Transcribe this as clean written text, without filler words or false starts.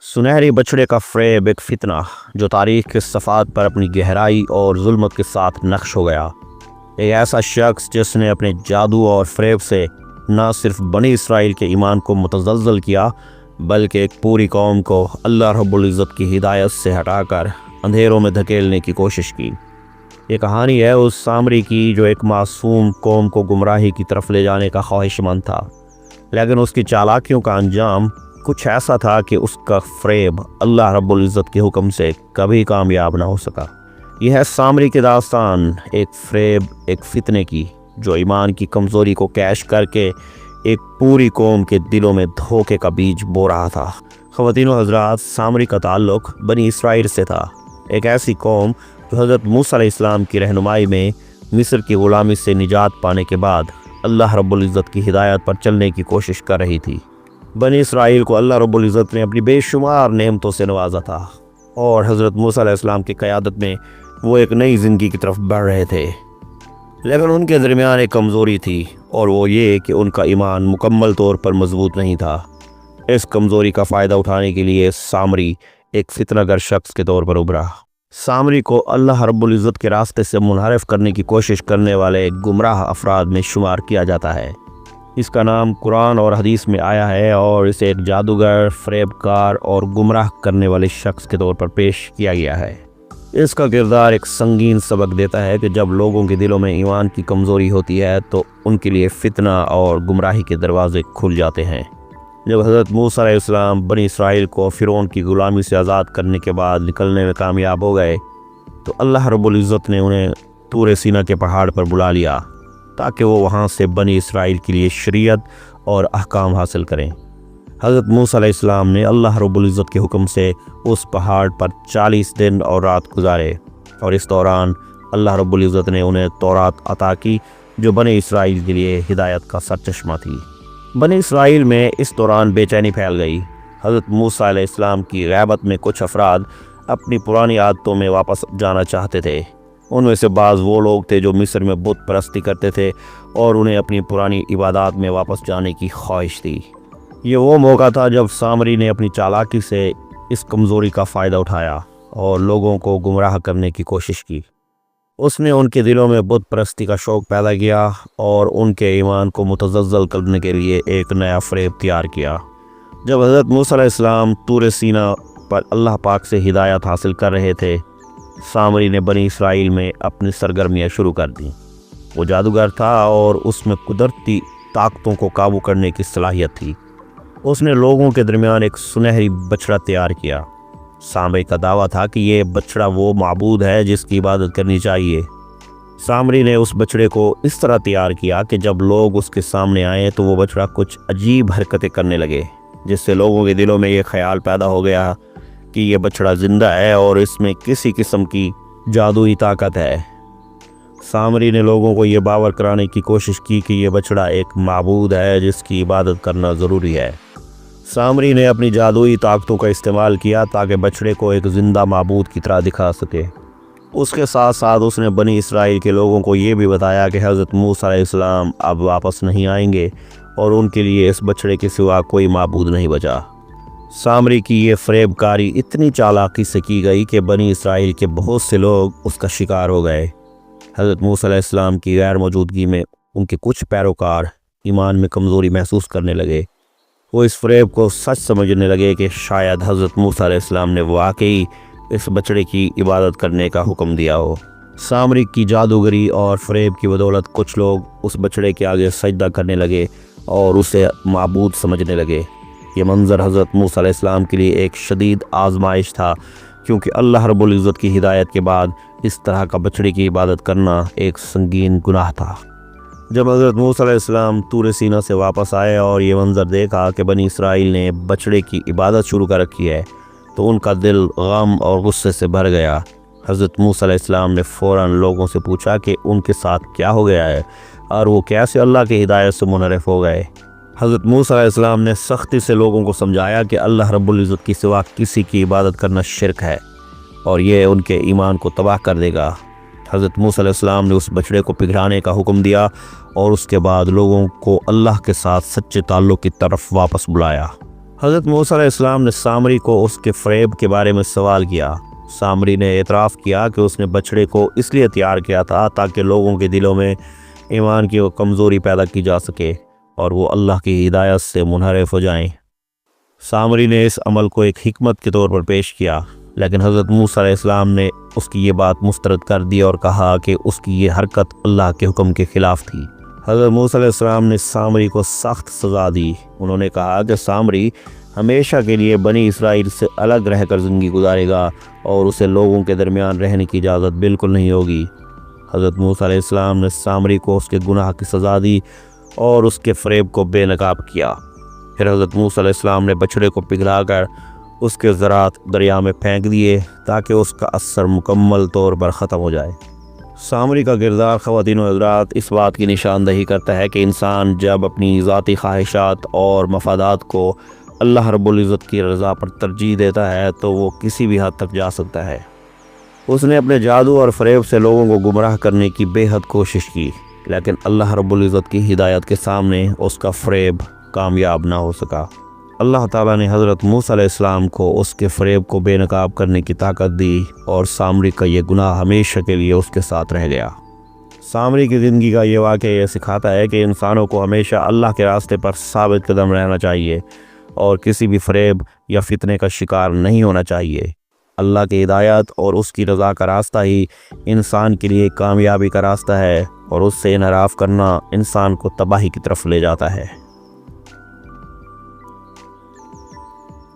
سنہری بچھڑے کا فریب ایک فتنہ جو تاریخ کے صفحات پر اپنی گہرائی اور ظلمت کے ساتھ نقش ہو گیا۔ ایک ایسا شخص جس نے اپنے جادو اور فریب سے نہ صرف بنی اسرائیل کے ایمان کو متزلزل کیا بلکہ ایک پوری قوم کو اللہ رب العزت کی ہدایت سے ہٹا کر اندھیروں میں دھکیلنے کی کوشش کی۔ یہ کہانی ہے اس سامری کی جو ایک معصوم قوم کو گمراہی کی طرف لے جانے کا خواہش مند تھا، لیکن اس کی چالاکیوں کا انجام کچھ ایسا تھا کہ اس کا فریب اللہ رب العزت کے حکم سے کبھی کامیاب نہ ہو سکا۔ یہ ہے سامری کی داستان، ایک فریب، ایک فتنے کی جو ایمان کی کمزوری کو کیش کر کے ایک پوری قوم کے دلوں میں دھوکے کا بیج بو رہا تھا۔ خواتین و حضرات، سامری کا تعلق بنی اسرائیل سے تھا، ایک ایسی قوم جو حضرت موسیٰ علیہ السلام کی رہنمائی میں مصر کی غلامی سے نجات پانے کے بعد اللہ رب العزت کی ہدایت پر چلنے کی کوشش کر رہی تھی۔ بنی اسرائیل کو اللہ رب العزت نے اپنی بے شمار نعمتوں سے نوازا تھا اور حضرت موسیٰ علیہ السلام کی قیادت میں وہ ایک نئی زندگی کی طرف بڑھ رہے تھے، لیکن ان کے درمیان ایک کمزوری تھی اور وہ یہ کہ ان کا ایمان مکمل طور پر مضبوط نہیں تھا۔ اس کمزوری کا فائدہ اٹھانے کے لیے سامری ایک فتنہ گر شخص کے طور پر ابھرا۔ سامری کو اللہ رب العزت کے راستے سے منحرف کرنے کی کوشش کرنے والے گمراہ افراد میں شمار کیا جاتا ہے۔ اس کا نام قرآن اور حدیث میں آیا ہے اور اسے ایک جادوگر، فریب کار اور گمراہ کرنے والے شخص کے طور پر پیش کیا گیا ہے۔ اس کا کردار ایک سنگین سبق دیتا ہے کہ جب لوگوں کے دلوں میں ایمان کی کمزوری ہوتی ہے تو ان کے لیے فتنہ اور گمراہی کے دروازے کھل جاتے ہیں۔ جب حضرت موسیٰ علیہ السلام بنی اسرائیل کو فرعون کی غلامی سے آزاد کرنے کے بعد نکلنے میں کامیاب ہو گئے تو اللہ رب العزت نے انہیں طور سینا کے پہاڑ پر بلا لیا تاکہ وہ وہاں سے بنی اسرائیل کے لیے شریعت اور احکام حاصل کریں۔ حضرت موسیٰ علیہ السلام نے اللہ رب العزت کے حکم سے اس پہاڑ پر 40 دن اور رات گزارے اور اس دوران اللہ رب العزت نے انہیں تورات عطا کی جو بنی اسرائیل کے لیے ہدایت کا سرچشمہ تھی۔ بنی اسرائیل میں اس دوران بے چینی پھیل گئی۔ حضرت موسیٰ علیہ السلام کی غیبت میں کچھ افراد اپنی پرانی عادتوں میں واپس جانا چاہتے تھے۔ ان میں سے بعض وہ لوگ تھے جو مصر میں بت پرستی کرتے تھے اور انہیں اپنی پرانی عبادات میں واپس جانے کی خواہش تھی۔ یہ وہ موقع تھا جب سامری نے اپنی چالاکی سے اس کمزوری کا فائدہ اٹھایا اور لوگوں کو گمراہ کرنے کی کوشش کی۔ اس نے ان کے دلوں میں بت پرستی کا شوق پیدا کیا اور ان کے ایمان کو متزلزل کرنے کے لیے ایک نیا فریب تیار کیا۔ جب حضرت موسیٰ علیہ السلام طور سینا پر اللہ پاک سے ہدایت حاصل کر رہے تھے، سامری نے بنی اسرائیل میں اپنی سرگرمیاں شروع کر دیں۔ وہ جادوگر تھا اور اس میں قدرتی طاقتوں کو قابو کرنے کی صلاحیت تھی۔ اس نے لوگوں کے درمیان ایک سنہری بچڑا تیار کیا۔ سامری کا دعویٰ تھا کہ یہ بچڑا وہ معبود ہے جس کی عبادت کرنی چاہیے۔ سامری نے اس بچڑے کو اس طرح تیار کیا کہ جب لوگ اس کے سامنے آئے تو وہ بچڑا کچھ عجیب حرکتیں کرنے لگے، جس سے لوگوں کے دلوں میں یہ خیال پیدا ہو گیا کہ یہ بچڑا زندہ ہے اور اس میں کسی قسم کی جادوئی طاقت ہے۔ سامری نے لوگوں کو یہ باور کرانے کی کوشش کی کہ یہ بچڑا ایک معبود ہے جس کی عبادت کرنا ضروری ہے۔ سامری نے اپنی جادوئی طاقتوں کا استعمال کیا تاکہ بچڑے کو ایک زندہ معبود کی طرح دکھا سکے۔ اس کے ساتھ ساتھ اس نے بنی اسرائیل کے لوگوں کو یہ بھی بتایا کہ حضرت موسیٰ علیہ السلام اب واپس نہیں آئیں گے اور ان کے لیے اس بچڑے کے سوا کوئی معبود نہیں بچا۔ سامری کی یہ فریب کاری اتنی چالاکی سے کی گئی کہ بنی اسرائیل کے بہت سے لوگ اس کا شکار ہو گئے۔ حضرت موسیٰ علیہ السلام کی غیر موجودگی میں ان کے کچھ پیروکار ایمان میں کمزوری محسوس کرنے لگے۔ وہ اس فریب کو سچ سمجھنے لگے کہ شاید حضرت موسیٰ علیہ السلام نے واقعی اس بچڑے کی عبادت کرنے کا حکم دیا ہو۔ سامری کی جادوگری اور فریب کی بدولت کچھ لوگ اس بچڑے کے آگے سجدہ کرنے لگے اور اسے معبود سمجھنے لگے۔ یہ منظر حضرت موسیٰ علیہ السلام کے لیے ایک شدید آزمائش تھا، کیونکہ اللہ رب العزت کی ہدایت کے بعد اس طرح کا بچڑے کی عبادت کرنا ایک سنگین گناہ تھا۔ جب حضرت موسیٰ علیہ السلام طور سینا سے واپس آئے اور یہ منظر دیکھا کہ بنی اسرائیل نے بچڑے کی عبادت شروع کر رکھی ہے تو ان کا دل غم اور غصے سے بھر گیا۔ حضرت موسیٰ علیہ السلام نے فوراً لوگوں سے پوچھا کہ ان کے ساتھ کیا ہو گیا ہے اور وہ کیسے اللہ کی ہدایت سے منحرف ہو گئے۔ حضرت موسیٰ علیہ السلام نے سختی سے لوگوں کو سمجھایا کہ اللہ رب العزت کی سوا کسی کی عبادت کرنا شرک ہے اور یہ ان کے ایمان کو تباہ کر دے گا۔ حضرت موسیٰ علیہ السلام نے اس بچڑے کو پگھلانے کا حکم دیا اور اس کے بعد لوگوں کو اللہ کے ساتھ سچے تعلق کی طرف واپس بلایا۔ حضرت موسیٰ علیہ السلام نے سامری کو اس کے فریب کے بارے میں سوال کیا۔ سامری نے اعتراف کیا کہ اس نے بچڑے کو اس لیے تیار کیا تھا تاکہ لوگوں کے دلوں میں ایمان کی کمزوری پیدا کی جا سکے اور وہ اللہ کی ہدایت سے منحرف ہو جائیں۔ سامری نے اس عمل کو ایک حکمت کے طور پر پیش کیا، لیکن حضرت موسیٰ علیہ السلام نے اس کی یہ بات مسترد کر دی اور کہا کہ اس کی یہ حرکت اللہ کے حکم کے خلاف تھی۔ حضرت موسیٰ علیہ السلام نے سامری کو سخت سزا دی۔ انہوں نے کہا کہ سامری ہمیشہ کے لیے بنی اسرائیل سے الگ رہ کر زندگی گزارے گا اور اسے لوگوں کے درمیان رہنے کی اجازت بالکل نہیں ہوگی۔ حضرت موسیٰ علیہ السلام نے سامری کو اس کے گناہ کی سزا دی اور اس کے فریب کو بے نقاب کیا۔ پھر حضرت موسیٰ علیہ السلام نے بچڑے کو پگھلا کر اس کے ذرات دریا میں پھینک دیے تاکہ اس کا اثر مکمل طور پر ختم ہو جائے۔ سامری کا کردار خواتین و حضرات اس بات کی نشاندہی کرتا ہے کہ انسان جب اپنی ذاتی خواہشات اور مفادات کو اللہ رب العزت کی رضا پر ترجیح دیتا ہے تو وہ کسی بھی حد تک جا سکتا ہے۔ اس نے اپنے جادو اور فریب سے لوگوں کو گمراہ کرنے کی بے حد کوشش کی، لیکن اللہ رب العزت کی ہدایت کے سامنے اس کا فریب کامیاب نہ ہو سکا۔ اللہ تعالیٰ نے حضرت موسیٰ علیہ السلام کو اس کے فریب کو بے نقاب کرنے کی طاقت دی اور سامری کا یہ گناہ ہمیشہ کے لیے اس کے ساتھ رہ گیا۔ سامری کی زندگی کا یہ واقعہ یہ سکھاتا ہے کہ انسانوں کو ہمیشہ اللہ کے راستے پر ثابت قدم رہنا چاہیے اور کسی بھی فریب یا فتنے کا شکار نہیں ہونا چاہیے۔ اللہ کی ہدایت اور اس کی رضا کا راستہ ہی انسان کے لیے کامیابی کا راستہ ہے، اور اس سے انحراف کرنا انسان کو تباہی کی طرف لے جاتا ہے۔